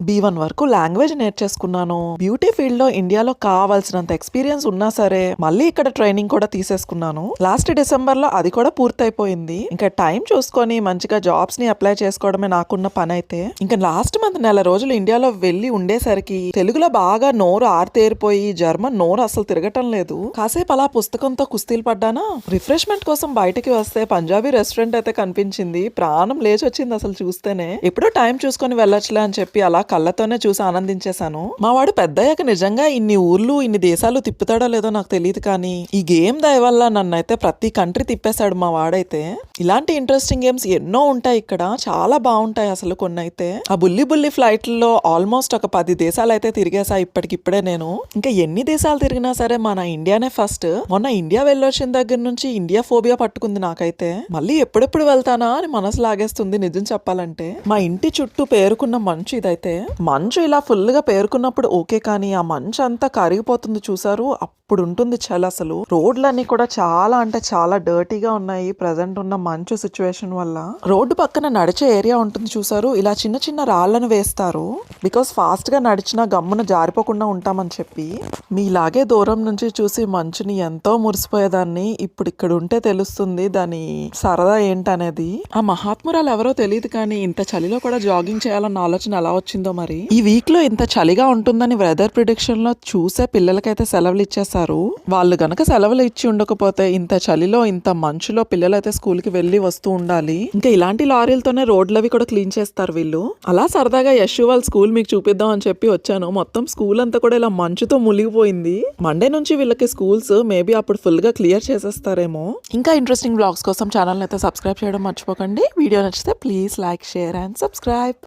B1 వరకు language నేర్చేసుకున్నాను. Beauty field లో ఇండియాలో కావాల్సినంత ఎక్స్పీరియన్స్ ఉన్నా సరే మళ్ళీ ఇక్కడ ట్రైనింగ్ కూడా తీసేసుకున్నాను. లాస్ట్ డిసెంబర్ లో అది కూడా పూర్తయిపోయింది. ఇంకా టైం చూసుకొని మంచిగా జాబ్స్ ని అప్లై చేసుకోవడమే నాకున్న పని అయితే. ఇంకా లాస్ట్ మంత్ నెల రోజులు ఇండియాలో వెళ్ళి ఉండేసరికి తెలుగులో బాగా నోరు ఆరితేరిపోయి జర్మన్ నోరు అసలు తిరగటం లేదు. కాసేపు అలా పుస్తకంతో కుస్తీలు పడ్డానా. రిఫ్రెష్మెంట్ కోసం బయటకి వస్తే పంజాబీ రెస్టారెంట్ అయితే కనిపించింది. ప్రాణం లేచి వచ్చింది అసలు చూస్తేనే. ఎప్పుడో టైం చూసుకొని వెళ్ళొచ్చులే అని చెప్పి అలా కళ్ళతోనే చూసి ఆనందించేశాను. మా వాడు పెద్దయ్యాక నిజంగా ఇన్ని ఊర్లు ఇన్ని దేశాలు తిప్పుతాడో లేదో నాకు తెలియదు, కానీ ఈ గేమ్ దయ వల్ల నన్నైతే ప్రతి కంట్రీ తిప్పేశాడు మా వాడైతే. ఇలాంటి ఇంట్రెస్టింగ్ గేమ్స్ ఎన్నో ఉంటాయి ఇక్కడ, చాలా బాగుంటాయి అసలు. కొన్ని అయితే ఆ బుల్లి ఫ్లైట్లలో ఆల్మోస్ట్ ఒక 10 దేశాలు అయితే తిరిగేసా ఇప్పటికిప్పుడే నేను. ఇంకా ఎన్ని దేశాలు తిరిగినా సరే మన ఇండియానే ఫస్ట్. మొన్న ఇండియా వెళ్ళొచ్చిన దగ్గర నుంచి ఇండియా ఫోబియా పట్టుకుంది నాకైతే. మళ్ళీ ఎప్పుడెప్పుడు వెళ్తానా అని మనసు లాగేస్తుంది నిజం చెప్పాలంటే. మా ఇంటి చుట్టూ పేరుకున్న మంచు ఇదైతే. మంచు ఇలా ఫుల్ గా పేరుకున్నప్పుడు ఓకే, కానీ ఆ మంచు అంతా కరిగిపోతుంది చూసారు, అప్పుడు ఉంటుంది చలి అసలు. రోడ్లన్నీ కూడా చాలా అంటే చాలా డర్టీగా ఉన్నాయి ప్రెసెంట్ ఉన్న మంచు సిచ్యువేషన్ వల్ల. రోడ్డు పక్కన నడిచే ఏరియా ఉంటుంది చూసారు, ఇలా చిన్న చిన్న రాళ్లను వేస్తారు బికాస్ ఫాస్ట్ గా నడిచినా గమ్మున జారిపోకుండా ఉంటామని చెప్పి. మీలాగే దూరం నుంచి చూసి మంచుని ఎంతో మురిసిపోయేదాన్ని. ఇప్పుడు ఇక్కడ ఉంటే తెలుస్తుంది దాని సరదా ఏంటనేది. ఆ మహాత్మురాలు ఎవరో తెలియదు, కానీ ఇంత చలిలో కూడా జాగింగ్ చేయాలన్న ఆలోచన ఎలా వచ్చిందో మరి. ఈ వీక్ లో ఇంత చలిగా ఉంటుందని వెదర్ ప్రిడిక్షన్ లో చూసే పిల్లలకైతే సెలవులు ఇచ్చేసారు. వాళ్ళు గనక సెలవులు ఇచ్చి ఉండకపోతే ఇంత చలిలో ఇంత మంచులో పిల్లలైతే స్కూల్ కి వెళ్లి వస్తూ ఉండాలి. ఇంకా ఇలాంటి లారీలతోనే రోడ్లవి కూడా క్లీన్ చేస్తారు వీళ్ళు. అలా సరదాగా యశు వాళ్ళ స్కూల్ మీకు చూపిద్దాం అని చెప్పి వచ్చాను. మొత్తం స్కూల్ అంతా కూడా ఇలా మంచుతో మునిగిపోయింది. మండే నుంచి వీళ్ళకి స్కూల్స్ మేబీ అప్పుడు ఫుల్ గా క్లియర్ చేసేస్తారేమో. ఇంకా ఇంట్రెస్టింగ్ బ్లాగ్స్ కోసం ఛానల్ అయితే సబ్స్క్రైబ్ చేయడం మర్చిపోకండి. వీడియో నచ్చితే please like, share and subscribe.